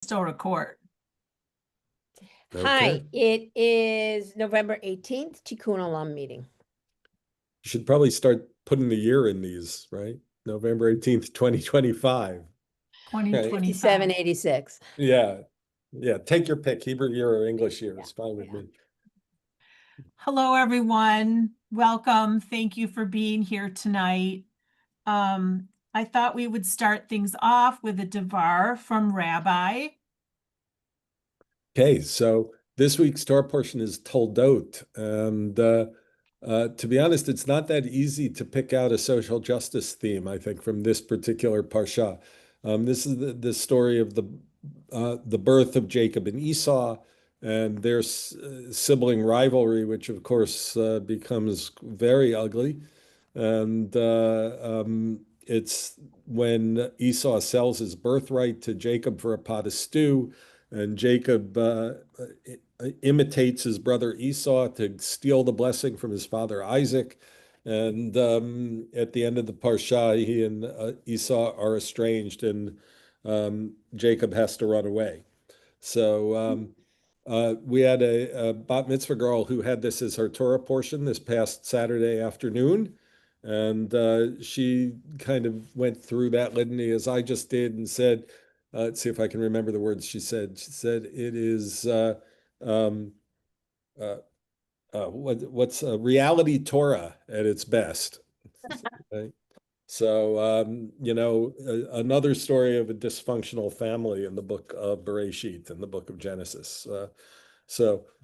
still record. Hi, Okay. it is November 18th, Tikkun Olam meeting. You should probably start putting the year in these, right? November 18th, 2025. 2025. 5786. Yeah. Yeah. Take your pick. Hebrew year or English year is fine with me. Hello, everyone. Welcome. Thank you for being here tonight. I thought we would start things off with a devar from Rabbi. Okay, so this week's Torah portion is Toldot. And to be honest, it's not that easy to pick out a social justice theme, I think, from this particular parsha. This is the story of the birth of Jacob and Esau and their sibling rivalry, which of course becomes very ugly. And it's when Esau sells his birthright to Jacob for a pot of stew, and Jacob imitates his brother Esau to steal the blessing from his father Isaac. And at the end of the parsha, he and Esau are estranged, and Jacob has to run away. So we had a bat mitzvah girl who had this as her Torah portion this past Saturday afternoon. And she kind of went through that litany as I just did and said, let's see if I can remember the words she said. She said, it is, um, what's reality Torah at its best. Okay? So, another story of a dysfunctional family in the book of Bereshit, in the book of Genesis.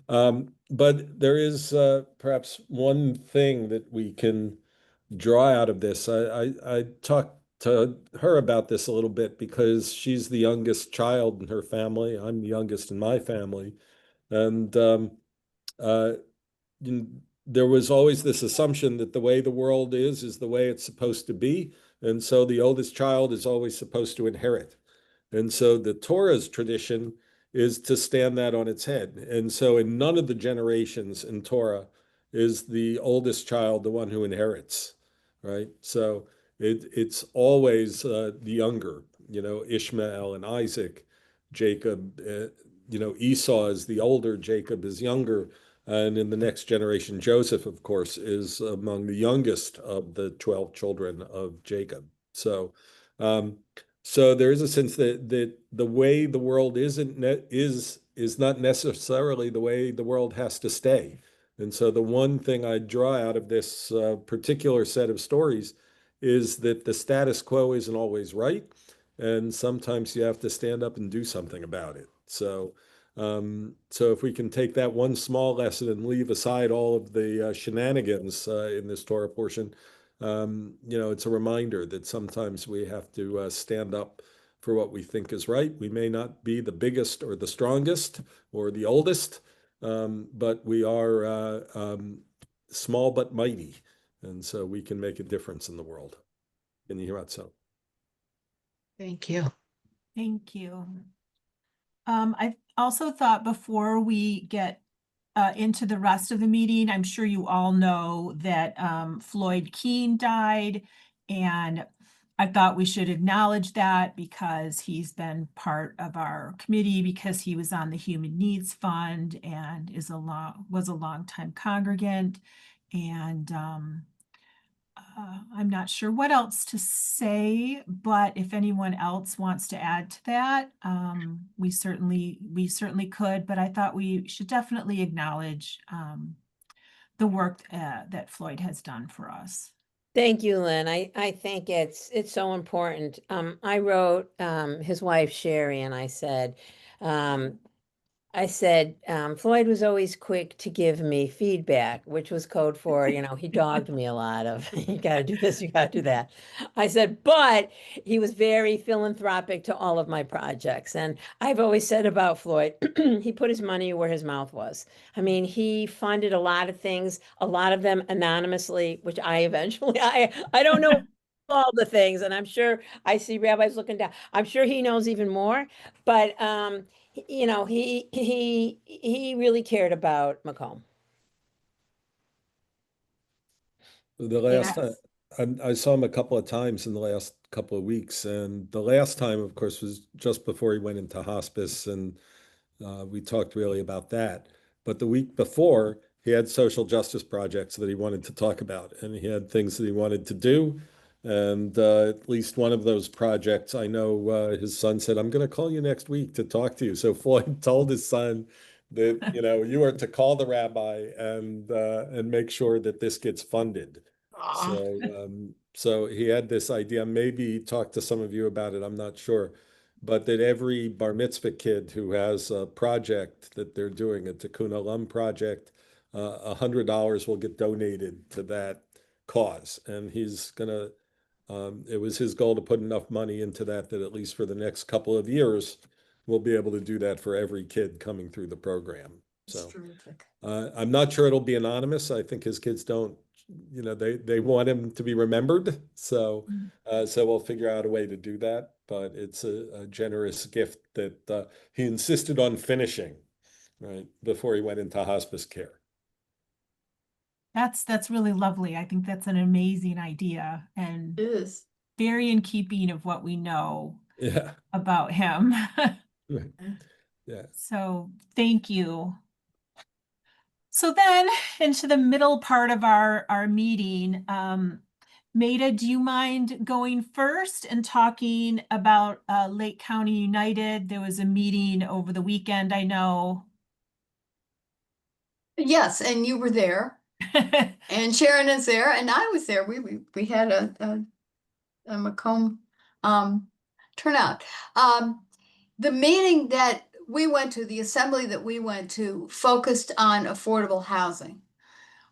But there is perhaps one thing that we can draw out of this. I talked to her about this a little bit because she's the youngest child in her family. I'm the youngest in my family. And uh, there was always this assumption that the way the world is the way it's supposed to be. And so the oldest child is always supposed to inherit. And so the Torah's tradition is to stand that on its head. And so in none of the generations in Torah is the oldest child the one who inherits, right? So it's always the younger, Ishmael and Isaac, Jacob, Esau is the older, Jacob is younger. And in the next generation, Joseph, of course, is among the youngest of the 12 children of Jacob. Um, so there is a sense that the way the world is not necessarily the way the world has to stay. And so the one thing I draw out of this particular set of stories is that the status quo isn't always right, and sometimes you have to stand up and do something about it. So if we can take that one small lesson and leave aside all of the shenanigans in this Torah portion, it's a reminder that sometimes we have to stand up for what we think is right. We may not be the biggest or the strongest or the oldest, but we are small but mighty. And so we can make a difference in the world. Can you hear that? So, Thank you. Thank you. I also thought before we get into the rest of the meeting, I'm sure you all know that Floyd Keene died, and I thought we should acknowledge that because he's been part of our committee because he was on the Human Needs Fund and was a longtime congregant. And I'm not sure what else to say, but if anyone else wants to add to that, we certainly could. But I thought we should definitely acknowledge the work that Floyd has done for us. Thank you, Lynn. I think it's so important. I wrote his wife, Sherry, and I said, Floyd was always quick to give me feedback, which was code for, he dogged me a lot of, you got to do this, you got to do that. I said, but he was very philanthropic to all of my projects. And I've always said about Floyd, he put his money where his mouth was. I mean, he funded a lot of things, a lot of them anonymously, which I don't know all the things. And I'm sure I see rabbis looking down. I'm sure he knows even more, but, he really cared about Macomb. the last Yes. I saw him a couple of times in the last couple of weeks. And the last time, of course, was just before he went into hospice, and we talked really about that. But the week before, he had social justice projects that he wanted to talk about, and he had things that he wanted to do. And at least one of those projects, I know his son said, "I'm going to call you next week to talk to you." So Floyd told his son that, you are to call the rabbi and make sure that this gets funded. Aw. So he had this idea, maybe he talked to some of you about it, I'm not sure, but that every bar mitzvah kid who has a project that they're doing, a Tikkun Olam project, $100 will get donated to that cause. And he's gonna, it was his goal to put enough money into that at least for the next couple of years, we'll be able to do that for every kid coming through the program. That's So terrific. I'm not sure it'll be anonymous. I think his kids don't, they want him to be remembered. So so we'll figure out a way to do that. But it's a generous gift that he insisted on finishing, right, before he went into hospice care. That's really lovely. I think that's an amazing idea and It is. very in keeping of what we know Yeah. about him. Yeah. So thank you. So then into the middle part of our meeting, Maida, do you mind going first and talking about Lake County United? There was a meeting over the weekend, I know. Yes, and you were there, and Sharon is there, and I was there. We had a Macomb turnout. The meeting that we went to, the assembly that we went to, focused on affordable housing,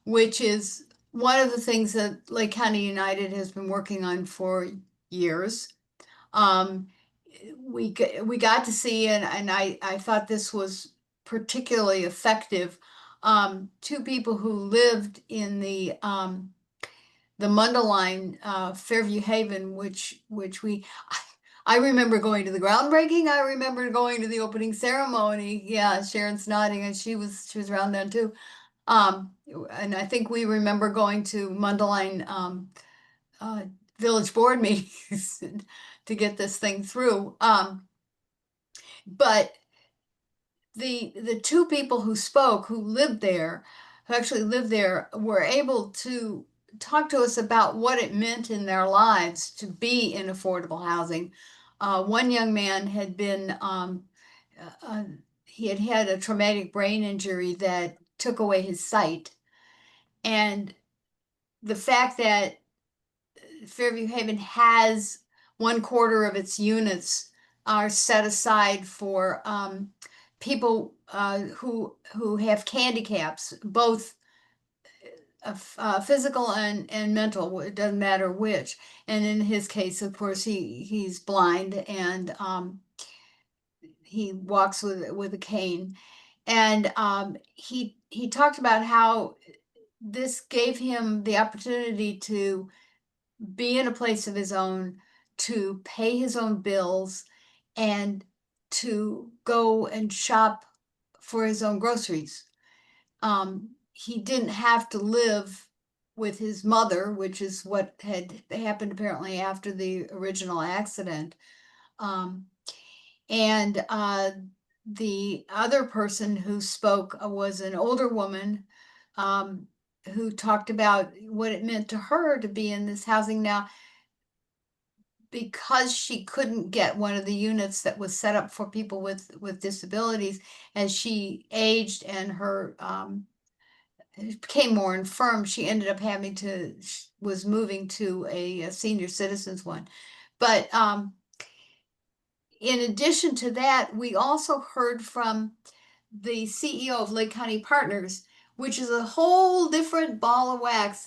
which is one of the things that Lake County United has been working on for years. We got to see, and I thought this was particularly effective. Two people who lived in the Mundelein, Fairview Haven, which I remember going to the groundbreaking. I remember going to the opening ceremony. Yeah, Sharon's nodding, and she was around then too. And I think we remember going to Mundelein village board meetings to get this thing through. But the two people who spoke, who actually lived there, were able to talk to us about what it meant in their lives to be in affordable housing. One young man had been, he had had a traumatic brain injury that took away his sight. And the fact that Fairview Haven has 1/4 of its units are set aside for people who have handicaps, both physical and mental. It doesn't matter which. And in his case, of course, he's blind, and he walks with a cane. And he talked about how this gave him the opportunity to be in a place of his own, to pay his own bills, and to go and shop for his own groceries. He didn't have to live with his mother, which is what had happened apparently after the original accident. And the other person who spoke was an older woman who talked about what it meant to her to be in this housing now, because she couldn't get one of the units that was set up for people with disabilities. As she aged and her became more infirm, she ended up was moving to a senior citizens one. But in addition to that, we also heard from the CEO of Lake County Partners, which is a whole different ball of wax.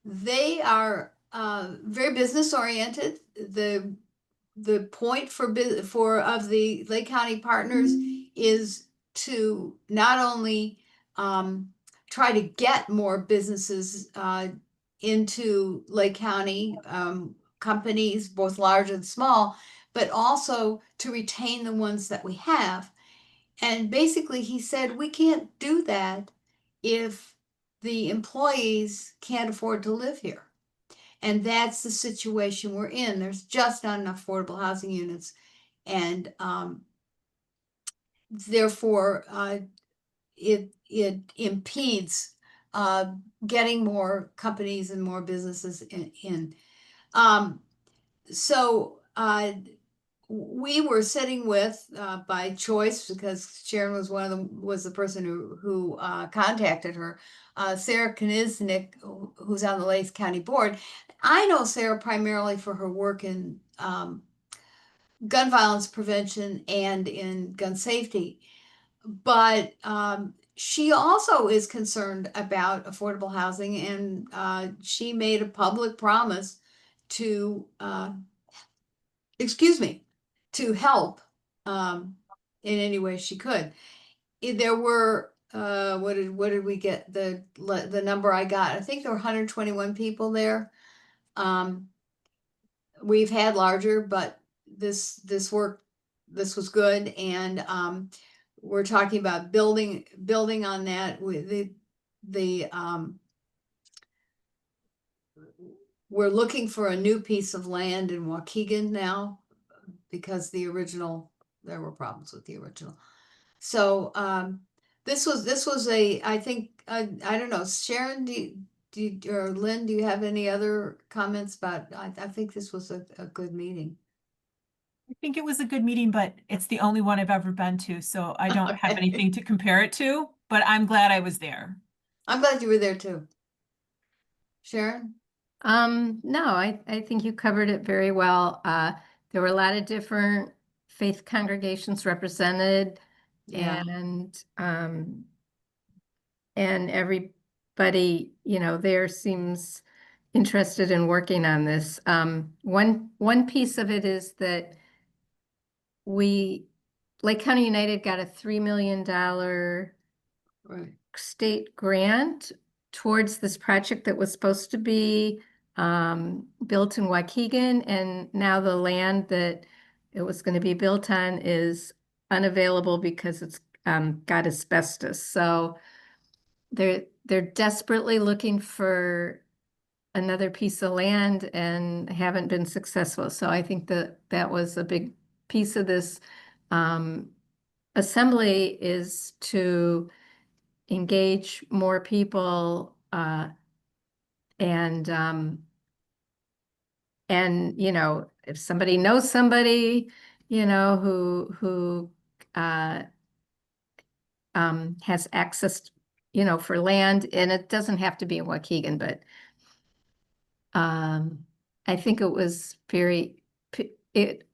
They are very business oriented. The point of the Lake County Partners is to not only try to get more businesses into Lake County, companies, both large and small, but also to retain the ones that we have. And basically, he said, we can't do that if the employees can't afford to live here. And that's the situation we're in. There's just not enough affordable housing units. And therefore, it impedes getting more companies and more businesses in. So we were sitting with by choice, because Sharon was was the person who contacted her. Sarah Kniznik, who's on the Lake County Board. I know Sarah primarily for her work in gun violence prevention and in gun safety, but she also is concerned about affordable housing, and she made a public promise to excuse me, to help in any way she could. There were what did we get, the number I got? I think there were 121 people there. We've had larger, but this was good, and we're talking about building on that with the we're looking for a new piece of land in Waukegan now, because there were problems with the original. So this was I think I don't know, Sharon, or Lynn, do you have any other comments about? I think this was a good meeting. I think it was a good meeting, but it's the only one I've ever been to, so I don't have Okay. anything to compare it to, but I'm glad I was there. I'm glad you were there too. Sharon? No, I think you covered it very well. There were a lot of different faith congregations represented, Yeah. and everybody, there seems interested in working on this. One piece of it is that Lake County United got a $3 million Right. state grant towards this project that was supposed to be built in Waukegan, and now the land that it was going to be built on is unavailable because it's got asbestos. So they're desperately looking for another piece of land and haven't been successful. So I think that was a big piece of this assembly, is to engage more people and if somebody knows somebody who has access for land, and it doesn't have to be in Waukegan, but I think it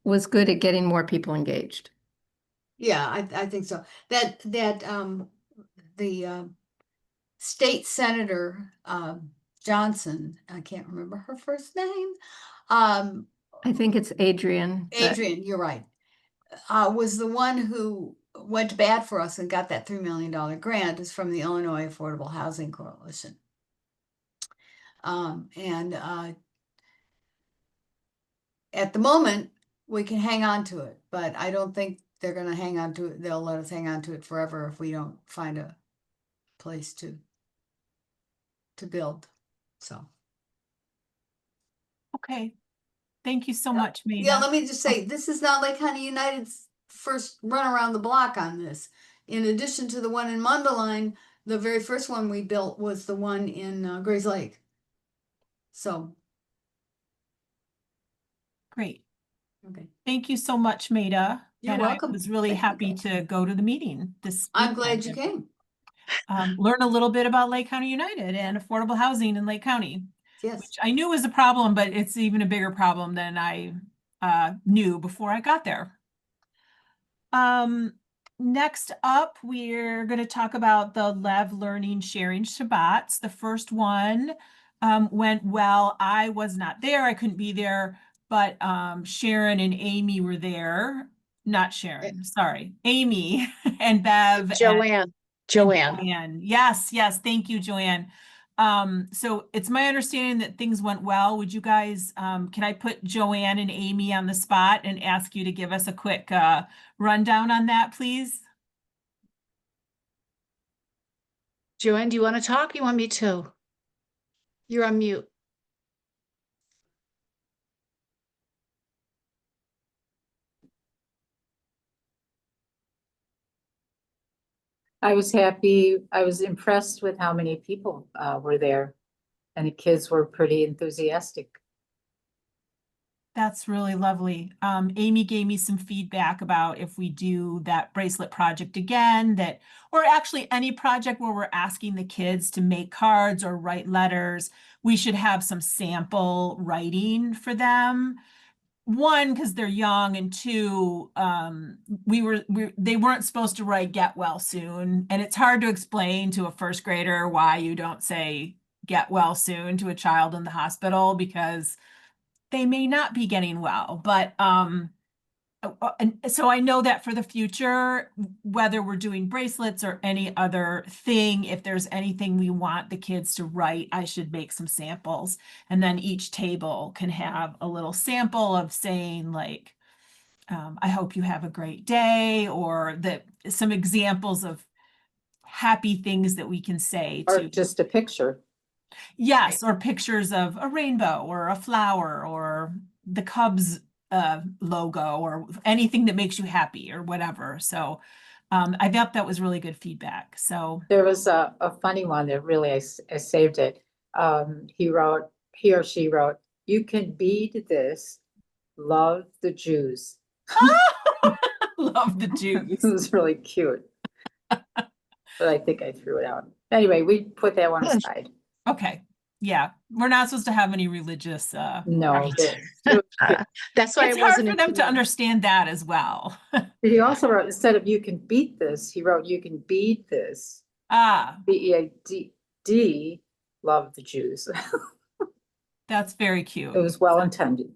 was good at getting more people engaged. Yeah, I think so. That the state senator Johnson, I can't remember her first name. I think it's Adrian. Adrian, you're right. Was the one who went to bat for us and got that $3 million grant, is from the Illinois Affordable Housing Coalition. And at the moment, we can hang on to it, but I don't think they're going to hang on to it. They'll let us hang on to it forever if we don't find a place to build. So. Okay. Thank you so much, Maida. Yeah, let me just say, this is not Lake County United's first run around the block on this. In addition to the one in Mundelein, the very first one we built was the one in Grays Lake. So. Great. Okay. Thank you so much, Maida. You're And welcome. I was really Thank you, happy guys. to go to the meeting this I'm glad weekend. you came. Learn a little bit about Lake County United and affordable housing in Lake County, Yes. which I knew was a problem, but it's even a bigger problem than I knew before I got there. Next up, we're going to talk about the Lev Learning Sharing Shabbats. The first one went well. I was not there. I couldn't be there, but Sharon and Amy were there. Not Sharon, sorry. Amy and Bev. Joanne. Joanne. Yes, yes. Thank you, Joanne. So it's my understanding that things went well. Would you guys, can I put Joanne and Amy on the spot and ask you to give us a quick rundown on that, please? Joanne, do you want to talk? You want me to? You're on mute. I was happy. I was impressed with how many people were there, and the kids were pretty enthusiastic. That's really lovely. Amy gave me some feedback about if we do that bracelet project again, that, or actually any project where we're asking the kids to make cards or write letters, we should have some sample writing for them. One, because they're young, and two, they weren't supposed to write "get well soon," and it's hard to explain to a first grader why you don't say "get well soon" to a child in the hospital because they may not be getting well. But and so I know that for the future, whether we're doing bracelets or any other thing, if there's anything we want the kids to write, I should make some samples. And then each table can have a little sample of saying like, I hope you have a great day, or some examples of happy things that we can say Or to, just a picture. yes, or pictures of a rainbow or a flower or the Cubs logo or anything that makes you happy or whatever. So I thought that was really good feedback. So There was a funny one that really, I saved it. He or she wrote, "You can bead this, love the Jews." love the It Jews. was really cute. But I think I threw it out. Anyway, we put that one aside. Okay. Yeah. We're not supposed to have any religious No, Right. it was cute. That's why it's I hard wasn't for them to including- understand that as well. He also wrote, instead of "you can beat this," he wrote, "You can bead this, Ah, BEAD, love the Jews." that's very cute. It was well intended.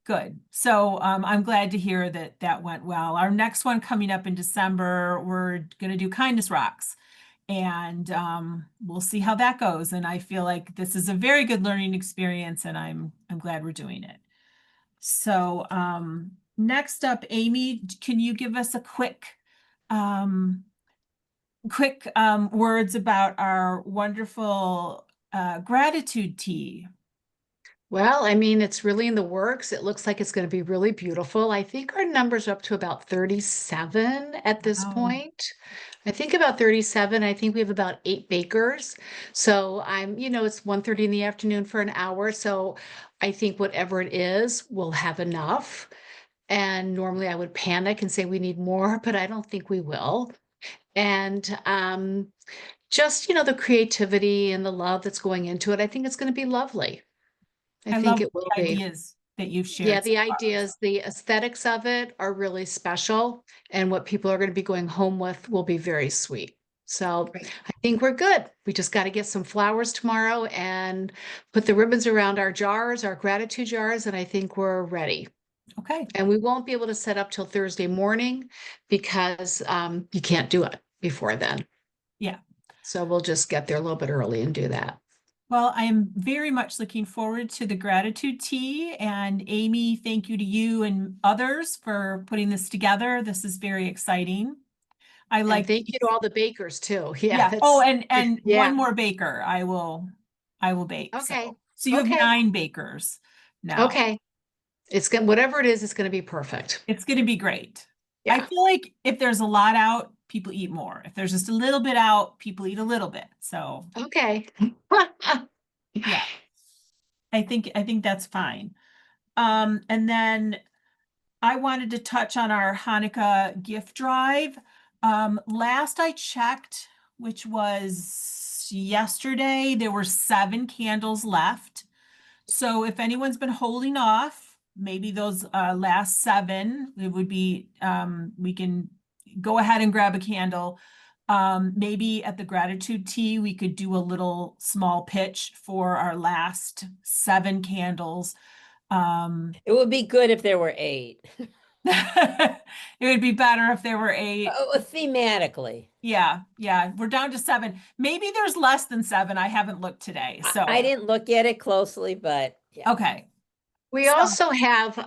Good. So I'm glad to hear that that went well. Our next one coming up in December, we're going to do Kindness Rocks. And we'll see how that goes. And I feel like this is a very good learning experience, and I'm glad we're doing it. So next up, Amy, can you give us a quick words about our wonderful gratitude tea? Well, I mean, it's really in the works. It looks like it's going to be really beautiful. I think our numbers are up to about 37 at this Wow. point. I think about 37. I think we have about 8 bakers. So it's 1:30 in the afternoon for an hour. So I think whatever it is, we'll have enough. And normally I would panic and say we need more, but I don't think we will. And just, the creativity and the love that's going into it, I think it's going to be lovely. I I think love it will the be. ideas that you've shared. Yeah, so the far. ideas, the aesthetics of it are really special, and what people are going to be going home with will be very sweet. So Great. I think we're good. We just got to get some flowers tomorrow and put the ribbons around our jars, our gratitude jars, and I think we're ready. Okay. And we won't be able to set up till Thursday morning because you can't do it before then. Yeah. So we'll just get there a little bit early and do that. Well, I am very much looking forward to the gratitude tea. And Amy, thank you to you and others for putting this together. This is very exciting. I And like, thank you to all the bakers too. Yeah. yeah. Oh, and yeah. one more baker. I will bake. Okay. So you have Okay. 9 bakers now. Okay. It's going whatever it is, it's going to be perfect. It's going to be great. I Yeah. feel like if there's a lot out, people eat more. If there's just a little bit out, people eat a little bit. So Okay. yeah, I think that's fine. And then I wanted to touch on our Hanukkah gift drive. Last I checked, which was yesterday, there were 7 candles left. So if anyone's been holding off, maybe those last 7, it would be we can go ahead and grab a candle. Maybe at the gratitude tea, we could do a little small pitch for our last 7 candles. It would be good if there were 8. It would be better if there were 8. Oh, thematically. Yeah, we're down to 7. Maybe there's less than 7. I haven't looked today. So I didn't look at it closely, but yeah. okay. We So- also have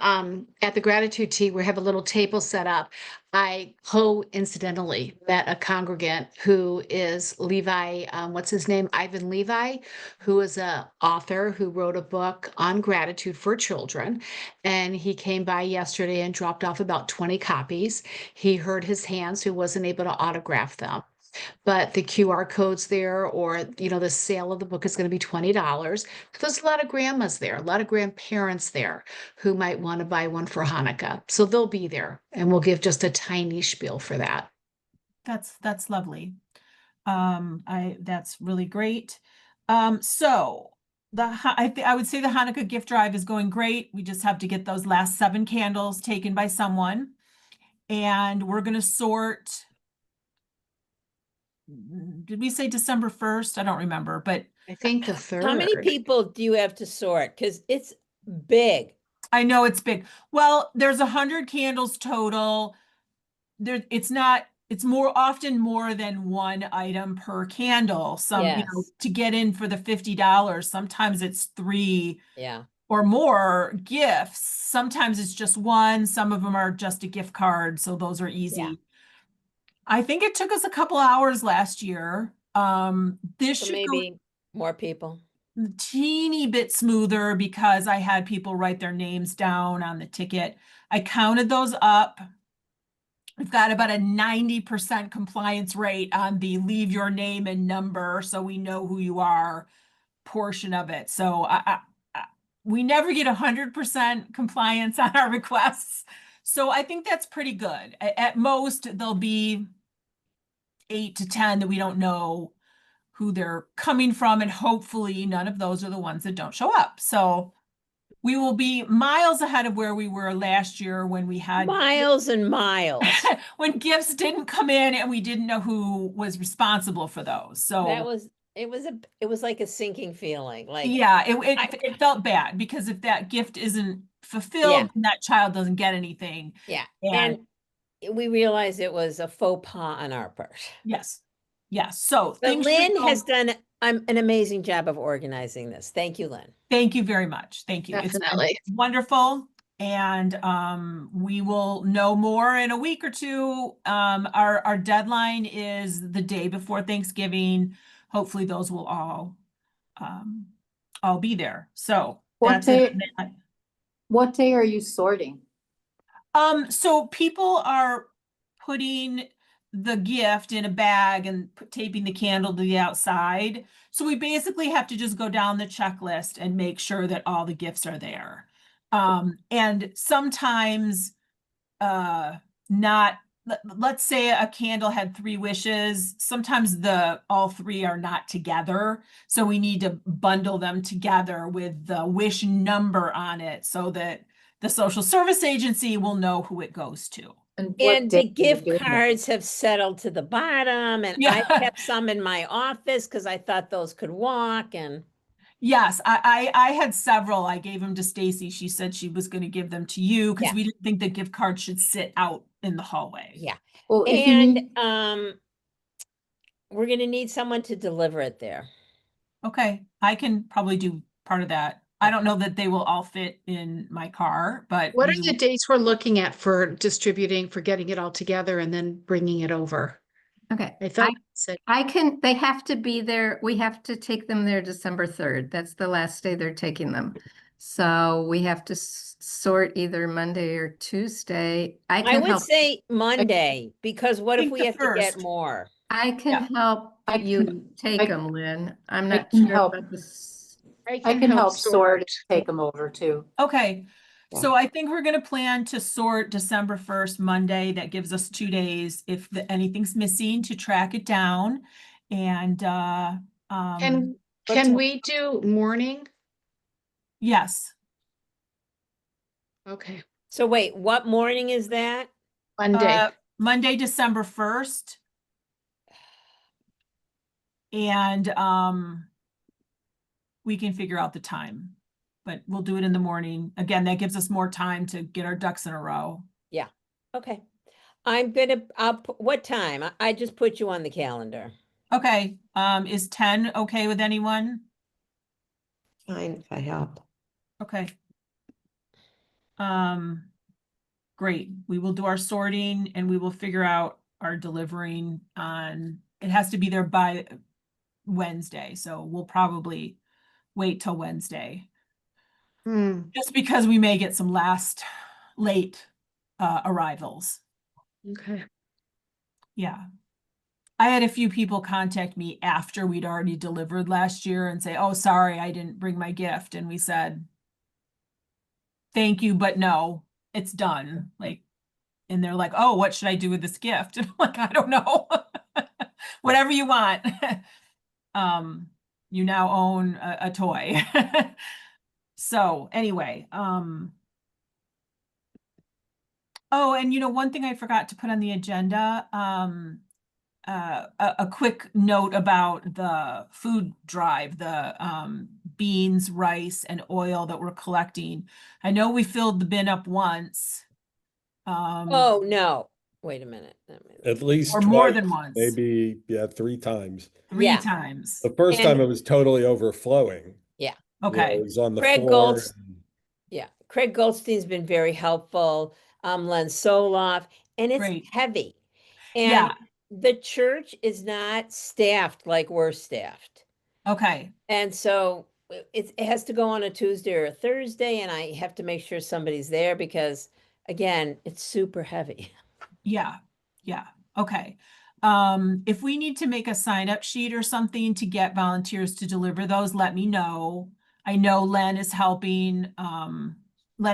at the gratitude tea, we have a little table set up. I coincidentally met a congregant who is Levi, what's his name? Ivan Levi, who is a author who wrote a book on gratitude for children. And he came by yesterday and dropped off about 20 copies. He hurt his hands, so he wasn't able to autograph them. but the QR code's there, or, the sale of the book is going to be $20. There's a lot of grandmas there, a lot of grandparents there who might want to buy one for Hanukkah. So they'll be there, and we'll give just a tiny spiel for that. That's lovely. That's really great. So I would say the Hanukkah gift drive is going great. We just have to get those last 7 candles taken by someone. And we're going to sort. Did we say December 1st? I don't remember, but I think the third. How many people do you have to sort? Because it's big. I know it's big. Well, there's 100 candles total. It's often more than one item per candle. Yes. To get in for the $50, sometimes it's 3 Yeah. or more gifts. Sometimes it's just one. Some of them are just a gift card, so those are easy. Yeah. I think it took us a couple hours last year. This So should maybe more people. go a teeny bit smoother because I had people write their names down on the ticket. I counted those up. We've got about a 90% compliance rate on the leave your name and number so we know who you are portion of it. So we never get 100% compliance on our requests. So I think that's pretty good. At most, there'll be 8 to 10 that we don't know who they're coming from, and hopefully none of those are the ones that don't show up. So we will be miles ahead of where we were last year when we had Miles and miles. when gifts didn't come in and we didn't know who was responsible for those. So it was like a sinking feeling. Like, yeah, it felt bad because if that gift isn't fulfilled, Yeah. then that child doesn't get anything. yeah. And And we realized it was a faux pas on our part. yes. So But things should Lynn go- has done an amazing job of organizing this. Thank you, Lynn. Thank you very much. Thank you. It's been Definitely. wonderful. And we will know more in a week or two. Our deadline is the day before Thanksgiving. Hopefully those will all be there. So What that's it. day, what day are you sorting? So people are putting the gift in a bag and taping the candle to the outside. So we basically have to just go down the checklist and make sure that all the gifts are there. And sometimes, let's say a candle had 3 wishes. Sometimes all 3 are not together. So we need to bundle them together with the wish number on it so that the social service agency will know who it goes to. And And the what day are you gift doing it? cards have settled to the bottom, and Yeah. I kept some in my office because I thought those could walk. And Yes, I had several. I gave them to Stacy. She said she was going to give them to you because Yeah. we didn't think the gift card should sit out in the hallway. yeah, Well, if you and need, we're gonna need someone to deliver it there. Okay, I can probably do part of that. I don't know that they will all fit in my car, but What are we the will- dates we're looking at for distributing, for getting it all together and then bringing it over? Okay, I thought you said they have to be there, we have to take them there December 3rd. That's the last day they're taking them. So we have to sort either Monday or Tuesday. I I can would help, say Monday, because what if think we the have to get 1st. more? I Yeah. can help I you can- take I- them, Lynn. I'm I not can sure help. about this. I can help sort and take them over too. Okay, Yeah. so I think we're going to plan to sort December 1st, Monday. That gives us 2 days if anything's missing to track it down. And Can we do morning? yes, Okay, So wait, what morning is that? Monday. Monday, December 1st. And we can figure out the time, but we'll do it in the morning. Again, that gives us more time to get our ducks in a row. Okay. What time? I just put you on the calendar. Okay, is 10 okay with anyone? Fine if I help. Okay. Great. We will do our sorting and we will figure out our delivering on, it has to be there by Wednesday, so we'll probably wait till Wednesday. Just because we may get some late arrivals. Okay. Yeah. I had a few people contact me after we'd already delivered last year and say, oh, sorry, I didn't bring my gift. And we said, thank you, but no, it's done. Like, and they're like, oh, what should I do with this gift? And I'm like, I don't know. Whatever you want. You now own a toy. So anyway, oh, and one thing I forgot to put on the agenda, a quick note about the food drive, the beans, rice, and oil that we're collecting. I know we filled the bin up once. Oh, no, wait a minute. At least Or more twice, than once. maybe, yeah, 3 times. Three Yeah. times. The first time And- it was totally overflowing. Yeah. Okay. It was on the Craig floor. Golds- Yeah, Craig Goldstein's been very helpful, Len Soloff, and it's Great. heavy. And Yeah. the church is not staffed like we're staffed. Okay. And so it has to go on a Tuesday or a Thursday, and I have to make sure somebody's there because, again, it's super heavy. Yeah. Yeah. Okay. If we need to make a sign up sheet or something to get volunteers to deliver those, let me know. I know Len is helping, Len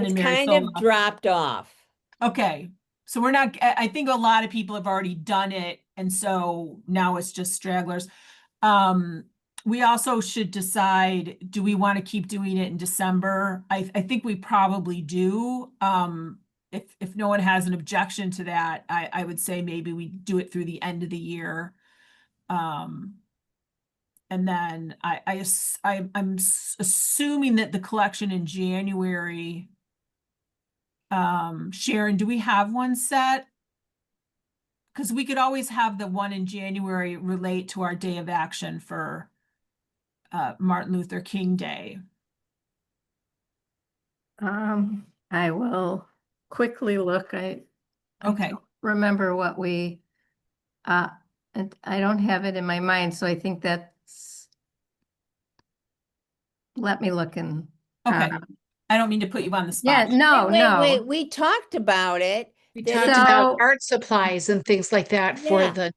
It's and Mary kind of Sola. dropped off. Okay. So we're not, I think a lot of people have already done it. And so now it's just stragglers. We also should decide, do we want to keep doing it in December? I think we probably do. If no one has an objection to that, I would say maybe we do it through the end of the year. And then I'm assuming that the collection in January, Sharon, do we have one set? Because we could always have the one in January relate to our day of action for Martin Luther King Day. I will quickly look. I Okay. don't remember what we, and I don't have it in my mind, so I think that's, let me look and. Okay. I don't mean to put you on the Yeah, spot. no, Wait, no. we talked about it. We That talked it's- about So- art supplies and things like that for Yeah. the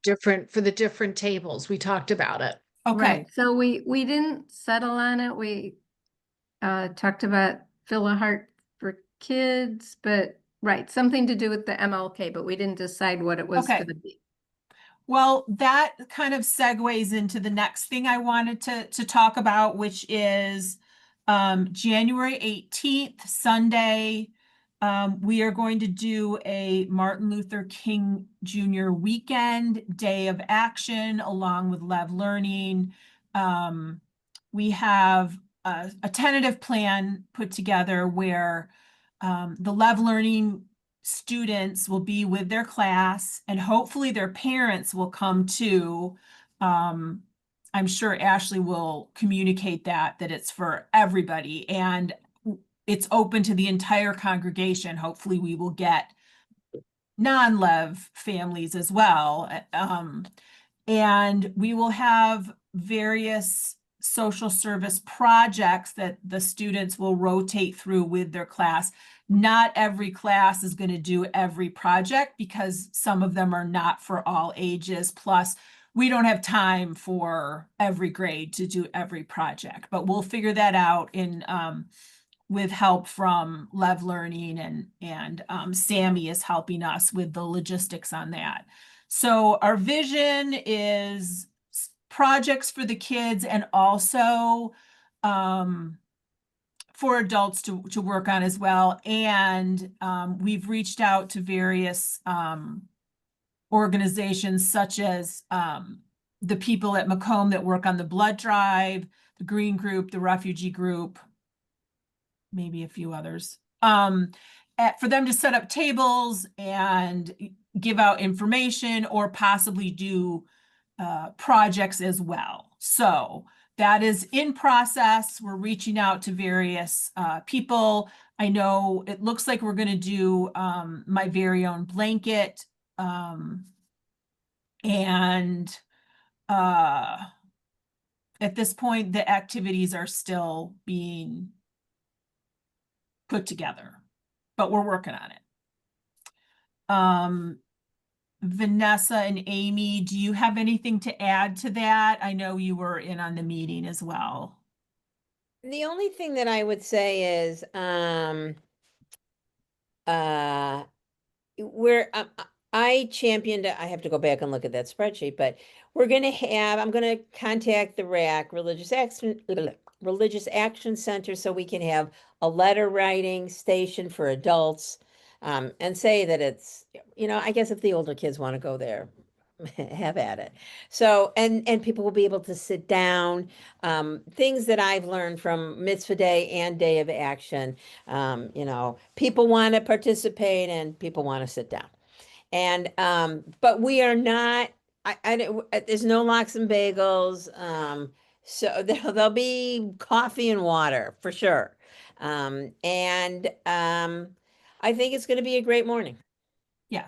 different tables. We talked about it. Okay. Right, so we didn't settle on it. We talked about fill a heart for kids, but right, something to do with the MLK, but we didn't decide what it was Okay. gonna be. Well, that kind of segues into the next thing I wanted to talk about, which is January 18th, Sunday. We are going to do a Martin Luther King Jr. weekend day of action along with Lev Learning. We have a tentative plan put together where the Lev Learning students will be with their class and hopefully their parents will come too. I'm sure Ashley will communicate that it's for everybody and it's open to the entire congregation. Hopefully we will get non-Lev families as well. And we will have various social service projects that the students will rotate through with their class. Not every class is going to do every project because some of them are not for all ages. Plus, we don't have time for every grade to do every project, but we'll figure that out in with help from Lev Learning and Sammy is helping us with the logistics on that. So our vision is projects for the kids and also for adults to work on as well. And we've reached out to various organizations such as the people at Macomb that work on the blood drive, the Green Group, the Refugee Group, maybe a few others, for them to set up tables and give out information or possibly do projects as well. So that is in process. We're reaching out to various people. I know it looks like we're going to do my very own blanket. And at this point, the activities are still being put together, but we're working on it. Vanessa and Amy, do you have anything to add to that? I know you were in on the meeting as well. The only thing that I would say is, uh, where I championed, I have to go back and look at that spreadsheet, but I'm gonna contact the RAC, Religious Action Center, so we can have a letter writing station for adults. And say that it's, I guess if the older kids want to go there, have at it. So, and people will be able to sit down, things that I've learned from Mitzvah Day and Day of Action. People want to participate and people want to sit down. And, but we are not, there's no lox and bagels. So there'll be coffee and water for sure. I think it's going to be a great morning. Yeah.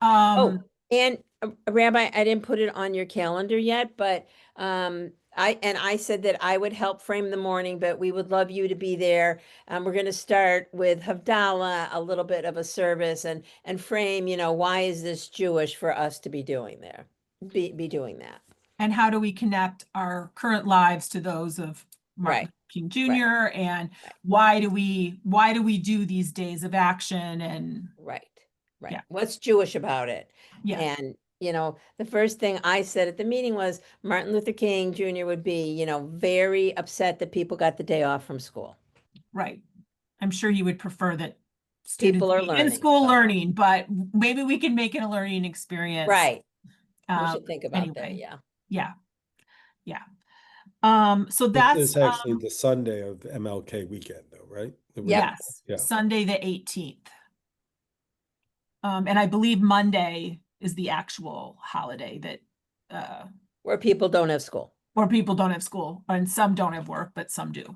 Oh, and Rabbi, I didn't put it on your calendar yet, but I said that I would help frame the morning, but we would love you to be there. We're going to start with Havdalah, a little bit of a service, and frame, why is this Jewish for us to be doing there, be doing that. And how do we connect our current lives to those of Martin Right. King Jr. and why do we do these days of action and Right. Yeah. What's Jewish about it? Yeah. And, the first thing I said at the meeting was Martin Luther King Jr. would be, very upset that people got the day off from school. Right. I'm sure you would prefer that students People are be in learning, school but- learning, but maybe we can make it a learning experience. Right. We should think about anyway. that, yeah. Yeah. So This that's is actually the Sunday of MLK weekend though, right? yes, Yeah. Sunday the 18th. And I believe Monday is the actual holiday that Where people don't have school. or people don't have school, and some don't have work, but some do.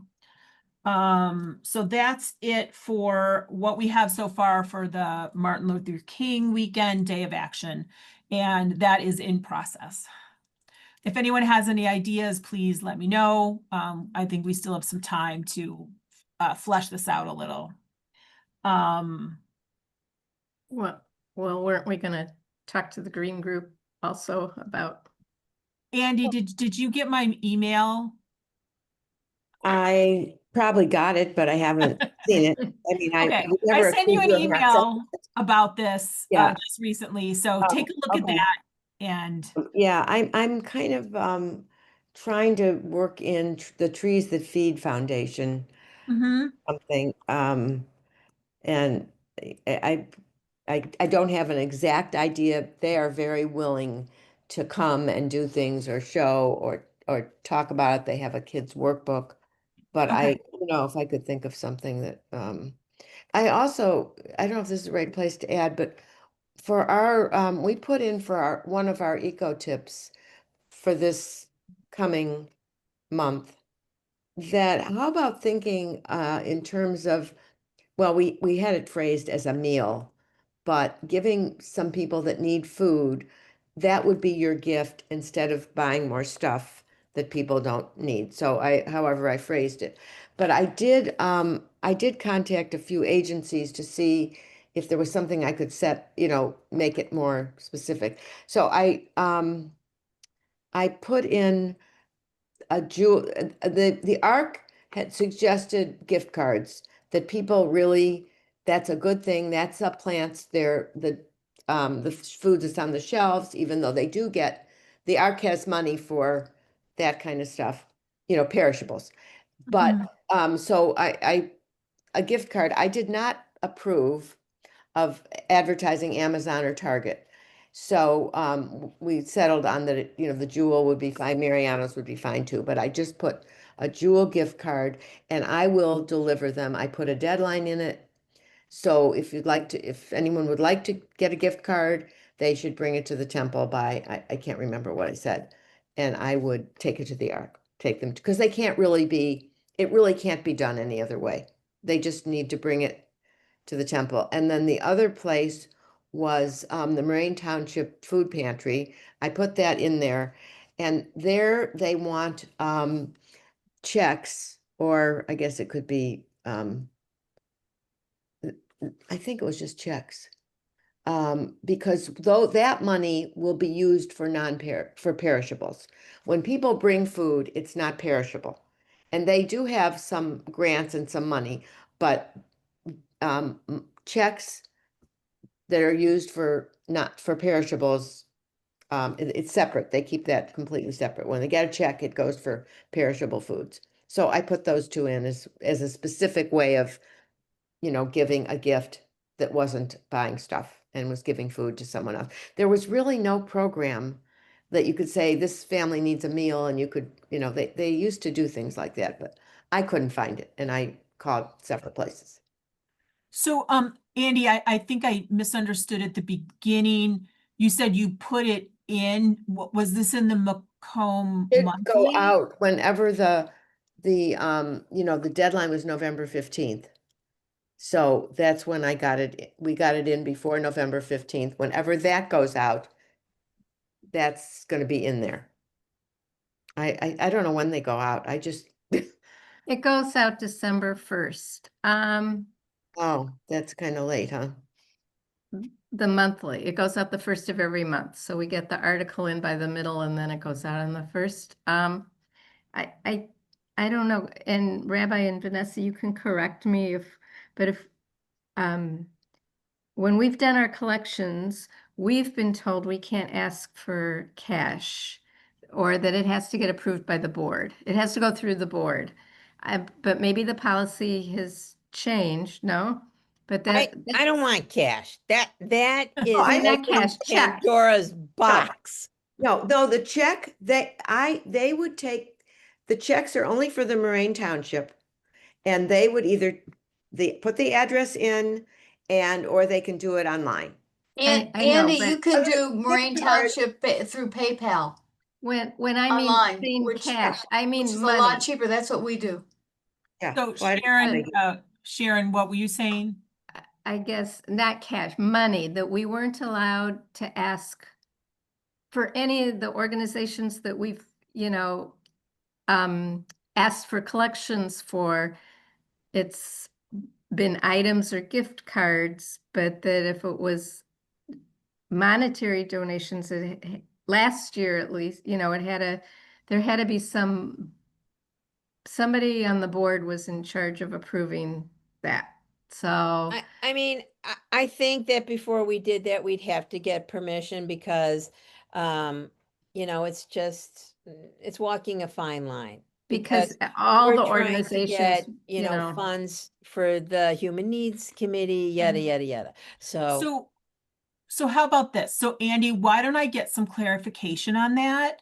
So that's it for what we have so far for the Martin Luther King weekend Day of Action, and that is in process. If anyone has any ideas, please let me know. I think we still have some time to flesh this out a little. Well, weren't we gonna talk to the green group also about? Andy, did you get my email? I probably got it, but I haven't seen it. I mean, Okay, was I never sent you an accused of not sending email about this Yeah. just recently, so Oh, take a look at okay. that and Yeah, I'm kind of trying to work in the Trees That Feed Foundation, Mhm. something. And I don't have an exact idea. They are very willing to come and do things or show or talk about it. They have a kid's workbook. But I Okay. don't know if I could think of something that I don't know if this is the right place to add, but for our we put in for our one of our eco tips for this coming month that how about thinking in terms of well, we had it phrased as a meal, but giving some people that need food, that would be your gift instead of buying more stuff that people don't need. So however I phrased it. But I did contact a few agencies to see if there was something I could set, make it more specific. So I put in the ARC had suggested gift cards that people really, that's a good thing. That's up plants. The food that's on the shelves, even though they do get, the ARC has money for that kind of stuff, perishables. But, so a gift card, I did not approve of advertising Amazon or Target. So we settled on that, the Jewel would be fine, Mariano's would be fine too, but I just put a Jewel gift card and I will deliver them. I put a deadline in it. So if anyone would like to get a gift card, they should bring it to the temple by, I can't remember what I said. And I would take it to the Ark, take them, because it really can't be done any other way. They just need to bring it to the temple. And then the other place was the Moraine Township Food Pantry. I put that in there. And there they want checks, or I guess it could be, I think it was just checks. Because though that money will be used for for perishables. When people bring food, it's not perishable. And they do have some grants and some money, but checks that are used for not for perishables, it's separate. They keep that completely separate. When they get a check, it goes for perishable foods. So I put those two in as a specific way of, giving a gift that wasn't buying stuff and was giving food to someone else. There was really no program that you could say this family needs a meal and you could, they used to do things like that, but I couldn't find it and I called several places. So, Andy, I think I misunderstood at the beginning. You said you put it in, what was this in the Macomb It go monthly? out whenever the deadline was November 15th. So that's when I got it. We got it in before November 15th. Whenever that goes out, that's going to be in there. I don't know when they go out. I just, It goes out December 1st. oh, that's kind of late, huh? The monthly, it goes out the first of every month. So we get the article in by the middle and then it goes out on the first. I don't know. And Rabbi and Vanessa, you can correct me but if, when we've done our collections, we've been told we can't ask for cash or that it has to get approved by the board. It has to go through the board. But maybe the policy has changed, no? But I don't want cash. That is I not opening cash, check. Pandora's box. No, the check, they would take, the checks are only for the Moraine Township. And they would either, put the address in or they can do it online. And I know, Andy, you but can other do Moraine gift card- Township through PayPal when I mean online, saying which cash, I which mean is a lot money. cheaper. That's what we do. Yeah. So well, I don't Sharon, think- Sharon, what were you saying? I guess not cash, money, that we weren't allowed to ask for any of the organizations that we've, asked for collections for. It's been items or gift cards, but that if it was monetary donations, last year at least, there had to be somebody on the board was in charge of approving that. So I mean, I think that before we did that, we'd have to get permission because, it's walking a fine line. because all we're the trying to organizations, get, funds for the Human Needs Committee, yada, yada, yada. So how about this? So Andy, why don't I get some clarification on that?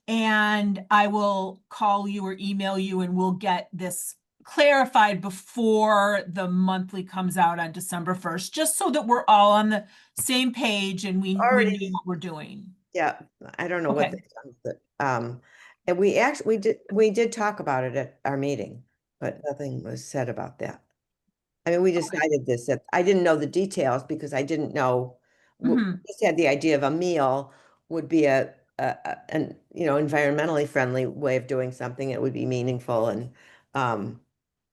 And I will call you or email you and we'll get this clarified before the monthly comes out on December 1st, just so that we're all on the same page and we Already- know what we're doing. Yeah, I don't know what Okay. they've done, but, and we did talk about it at our meeting, but nothing was said about that. I mean, we decided this, that I didn't know the details because I didn't know, Mhm. just had the idea of a meal would be an, environmentally friendly way of doing something. It would be meaningful and,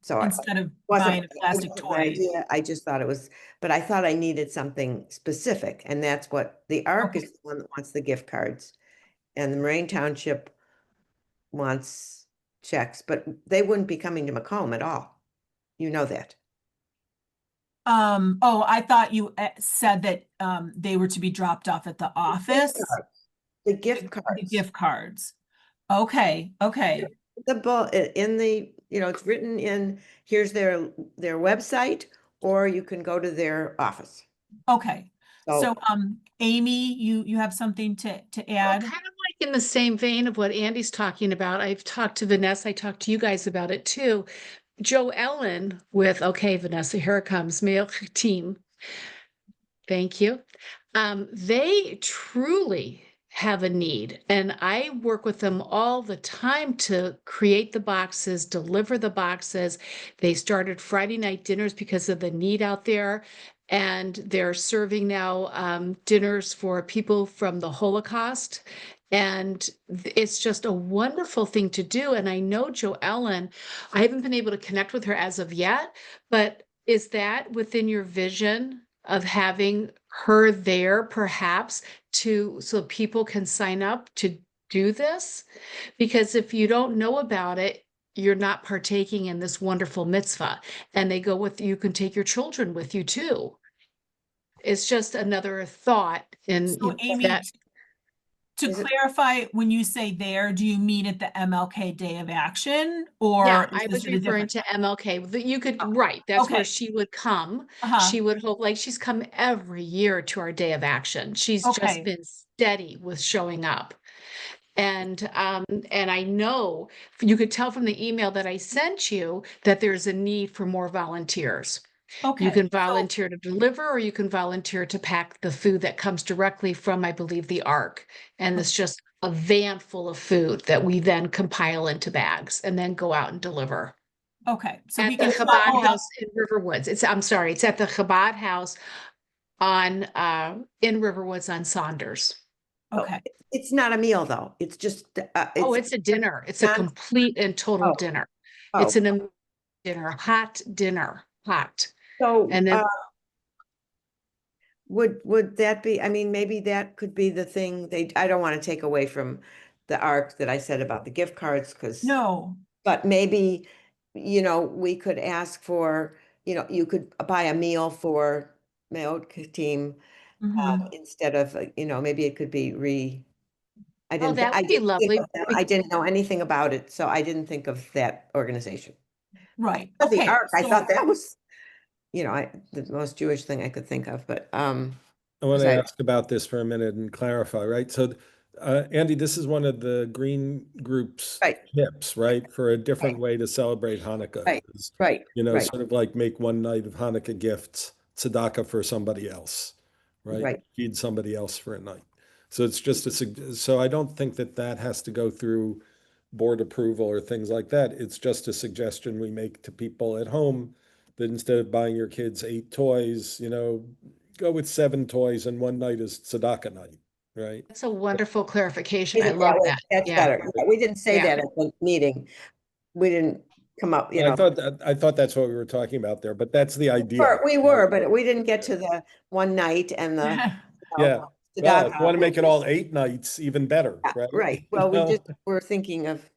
so Instead of wasn't buying a plastic wasn't my toy. idea. I just thought it was, but I thought I needed something specific, and that's what the ARC is the one that wants the gift cards, and the Moraine Township wants checks, but they wouldn't be coming to Macomb at all. You know that. Oh, I thought you said that they were to be dropped off at the office. The gift The cards. gift cards. Okay, okay. The bill in the, it's written in, here's their website, or you can go to their office. Okay. So, So Amy, you have something to Well, add? kind of like in the same vein of what Andy's talking about. I've talked to Vanessa, I talked to you guys about it too. Joe Ellen with, okay, Vanessa, here it comes, male team. Thank you. They truly have a need, and I work with them all the time to create the boxes, deliver the boxes. They started Friday night dinners because of the need out there, and they're serving now dinners for people from the Holocaust. And it's just a wonderful thing to do. And I know Joe Ellen, I haven't been able to connect with her as of yet, but is that within your vision of having her there perhaps so people can sign up to do this? Because if you don't know about it, you're not partaking in this wonderful mitzvah. And they go with, you can take your children with you too. It's just another thought in So Amy, that. to Is it- clarify, when you say there, do you mean at the MLK Day of Action Yeah, or I is was it a referring different? to MLK. You could, Oh, right, that's where okay. she would come. Uh-huh. She would hope, like she's come every year to our Day of Action. She's just Okay. been steady with showing up. And I know you could tell from the email that I sent you that there's a need for more volunteers. Okay. You can So- volunteer to deliver, or you can volunteer to pack the food that comes directly from, I believe, the Ark. And it's just a van full of food that we then compile into bags and then go out and deliver. Okay, so we At the can Chabad follow up. House in Riverwoods. I'm sorry, it's at the Chabad House on in Riverwoods on Saunders. Okay, It's not a meal though. It's just, Oh, it's a dinner. It's a non- complete and total Oh. dinner. Oh. It's dinner, hot dinner, hot. So, And then would that be, I mean, maybe that could be the thing I don't want to take away from the arc that I said about the gift cards, because. no, But maybe, we could ask for, you could buy a meal for Meot team mhm. instead of, maybe it could be I Oh, didn't, that I would be didn't think lovely. of them. I didn't know anything about it, so I didn't think of that organization. Right, But the okay. ark, I so- thought that was, the most Jewish thing I could think of, but, I want to Sorry. ask about this for a minute and clarify, right? So, Andy, this is one of the Green Group's Right. tips, right? For a different way to celebrate Hanukkah. Right. is, right, right, sort of like make one night of Hanukkah gifts, tzedakah for somebody else, right? Right. Feed somebody else for a night. So it's just so I don't think that has to go through board approval or things like that. It's just a suggestion we make to people at home that instead of buying your kids 8 toys, go with 7 toys and one night is tzedakah night, right? That's a wonderful clarification. I Isn't love way- that. That's Yeah. better. Yeah, we didn't say Yeah. that at the meeting. We didn't come up, I thought that's what we were talking about there, but that's the idea. We were, but we didn't get to the one night and the. Yeah. Well, if you want to make it all 8 nights, even better, Yeah, right? right. Well, we just were thinking of,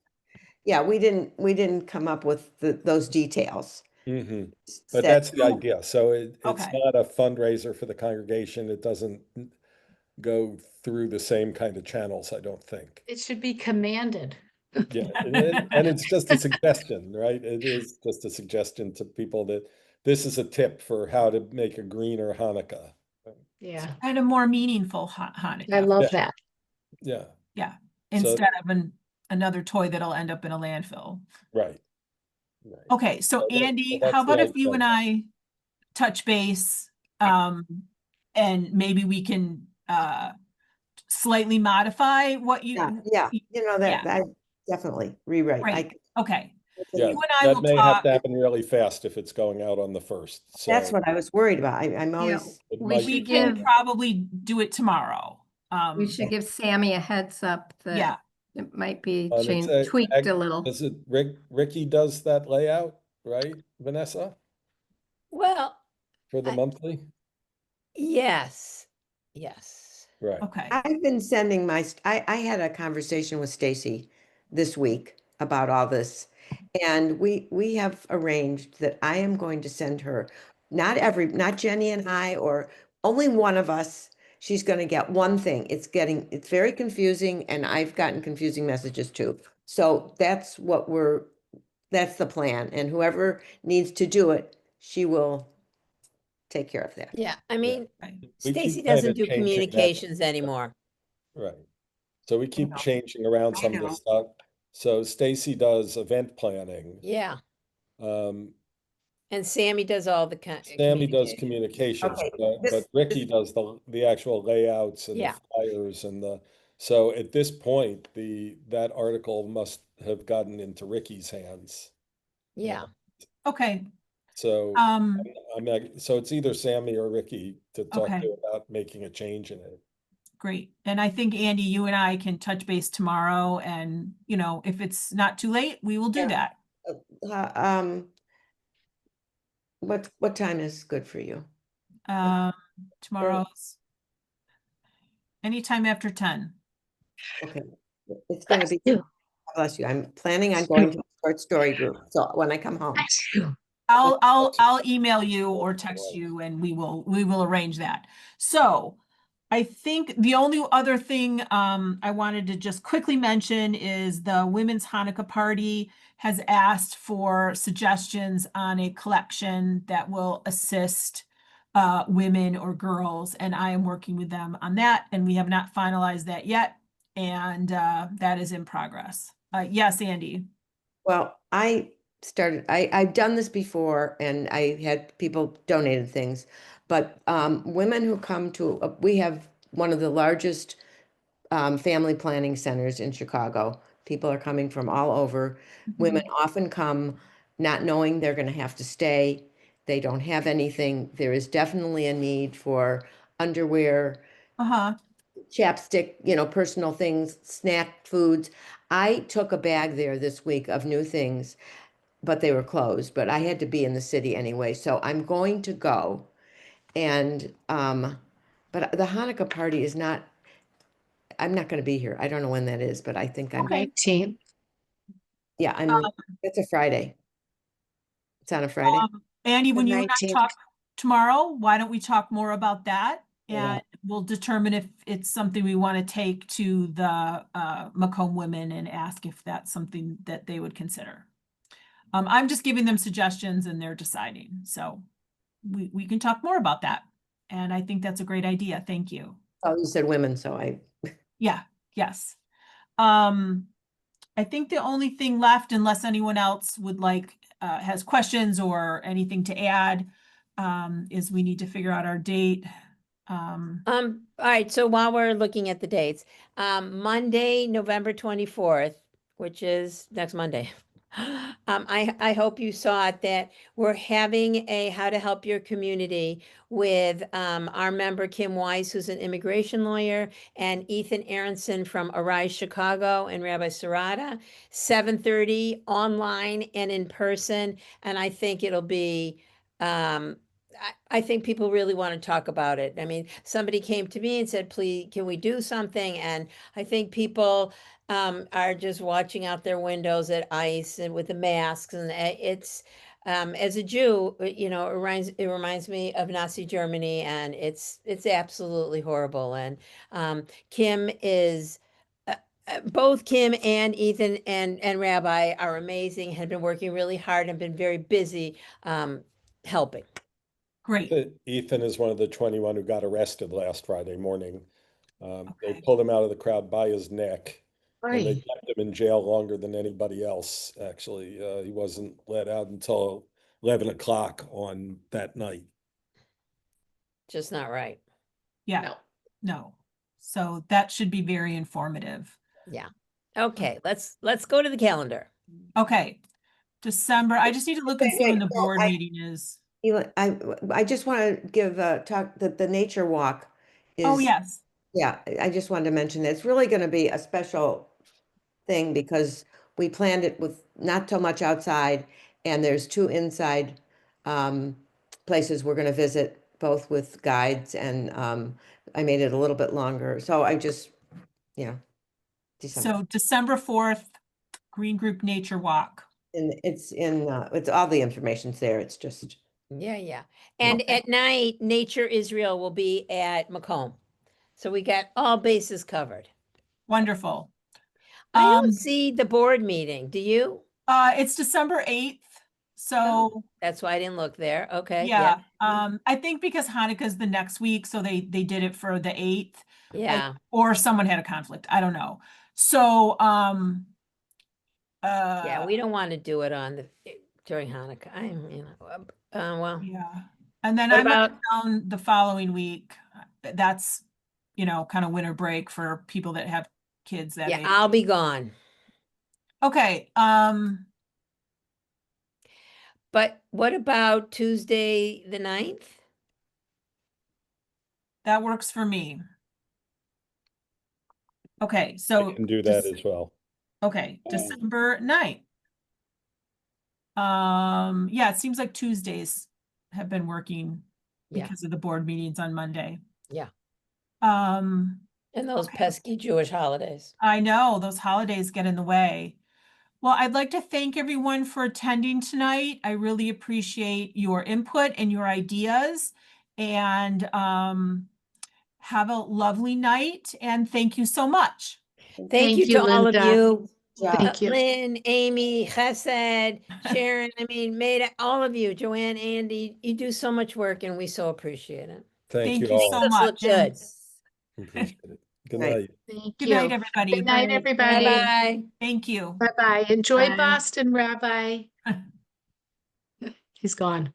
we didn't come up with those details. Mhm. But Said- that's the idea. So it's Okay. not a fundraiser for the congregation. It doesn't go through the same kind of channels, I don't think. It should be commanded. Yeah, and it's just a suggestion, right? It is just a suggestion to people that this is a tip for how to make a greener Hanukkah. Yeah. And a more meaningful Hanukkah. I love Yeah. that. Yeah, Yeah, So- instead of another toy that'll end up in a landfill. right. Okay, so So Andy, that's how the about if you idea. and I touch base, and maybe we can, slightly modify what you. Yeah, Yeah. that definitely rewrite. Right, okay. Yeah, You and I that will may have talk. to happen really fast if it's going out on the 1st. That's So what I was worried about. I'm always, it we might- should We can give- probably do it tomorrow. We should give Sammy a heads up Yeah, that it might be it's changed, tweaked a little. Is it Ricky does that layout, right, Vanessa, Well, for the I- monthly? yes. Right. okay. I've been sending I had a conversation with Stacy this week about all this. And we have arranged that I am going to send her, not Jenny and I, or only one of us. She's going to get one thing. It's very confusing, and I've gotten confusing messages too. So that's the plan. And whoever needs to do it, she will take care of that. Yeah, I mean, Right. We keep Stacy kinda doesn't do changing that. communications anymore. Right. So we keep know. changing around I some of know. the stuff. So Stacy does event planning. Yeah, Um, and Sammy does all the Sammy does communication. communications, Okay, but this- Ricky does the actual layouts and the Yeah. flyers so at this point, that article must have gotten into Ricky's hands. Yeah, Okay, So so it's either Sammy or Ricky to talk Okay. to about making a change in it. great. And I think Andy, you and I can touch base tomorrow and, if it's not too late, we will do Yeah. that. What time is good for you? Tomorrow's anytime after 10. Okay. It's gonna be, bless you, I'm planning on going to a short story group, so when I come home. I'll email you or text you and we will arrange that. So I think the only other thing I wanted to just quickly mention is the Women's Hanukkah Party has asked for suggestions on a collection that will assist women or girls, and I am working with them on that, and we have not finalized that yet, and that is in progress. Yes, Andy. Well, I've done this before and I had people donated things, but women who come to, we have one of the largest family planning centers in Chicago. People are coming from all over. Women often come not knowing they're going to have to stay. They don't have anything. There is definitely a need for underwear, Uh-huh. chapstick, personal things, snack foods. I took a bag there this week of new things, but they were closed, but I had to be in the city anyway, so I'm going to go. And but the Hanukkah party is not, I'm not going to be here. I don't know when that is, but I think I'm, Okay. 19th. yeah, it's a Friday. It's on a Friday. Andy, The when you and I 19th. talk tomorrow, why don't we talk more about that? Yeah. And we'll determine if it's something we want to take to the Macomb women and ask if that's something that they would consider. I'm just giving them suggestions and they're deciding. So we can talk more about that. And I think that's a great idea. Thank you. Oh, you said women, so Yeah, yes. I think the only thing left, unless anyone else would like, has questions or anything to add, is we need to figure out our date. All right, so while we're looking at the dates, Monday, November 24th, which is next Monday. I hope you saw it that we're having a How to Help Your Community with our member Kim Weiss, who's an immigration lawyer, and Ethan Aronson from Arise Chicago and Rabbi Sarada, 7:30 online and in person. And I think it'll be I think people really want to talk about it. I mean, somebody came to me and said, please, can we do something? And I think people are just watching out their windows at ICE and with the masks. And it's, as a Jew, it reminds me of Nazi Germany, and it's absolutely horrible. And Kim is, both Kim and Ethan and Rabbi are amazing, had been working really hard and been very busy helping. Great. Ethan is one of the 21 who got arrested last Friday morning. They Okay. pulled him out of the crowd by his neck, and they Right. kept him in jail longer than anybody else, actually. He wasn't let out until 11 o'clock on that night. Just not right. Yeah, No. no. So that should be very informative. Yeah. Okay, let's go to the calendar. Okay. December, I just need to look and see when the board meeting is. I just want to give talk that the nature walk Oh, is, yes. yeah, I just wanted to mention that it's really going to be a special thing because we planned it with not so much outside, and there's 2 inside places we're going to visit, both with guides, and I made it a little bit longer. So I just, December. So December 4th, Green Group Nature Walk. And it's all the information's there. It's just, Yeah. And Okay. at night, Nature Israel will be at Macomb. So we got all bases covered. Wonderful. I don't see the board meeting. Do you? It's December 8th. So Oh, that's why I didn't look there. Okay. yeah, I think because Hanukkah's the next week, so they did it for the 8th. Yeah. Or someone had a conflict. I don't know. So Yeah, we don't want to do it on during Hanukkah. Well, yeah. And then what I'm out about- of town the following week. That's, kind of winter break for people that have kids that yeah, age. I'll be gone. Okay, But what about Tuesday, the 9th? that works for me. Okay, so I can do that as well. okay, December 9th. Yeah, it seems like Tuesdays have been working. Yeah. because of the board meetings on Monday. Yeah. Um, And those Okay. pesky Jewish holidays. I know those holidays get in the way. Well, I'd like to thank everyone for attending tonight. I really appreciate your input and your ideas. And have a lovely night and thank you so much. Thank you to all of Linda. you. Thank you. Lynn, Amy, Chesed, Sharon, I mean, Maida, all of you, Joanne, Andy, you do so much work and we so appreciate it. Thank you you all. so Let's look much. good. Appreciate it. Good Right. night. Thank Good you. night, everybody. Good night, Bye. everybody. Bye-bye. Thank you. Bye-bye. Enjoy Bye. Boston, Rabbi. He's gone.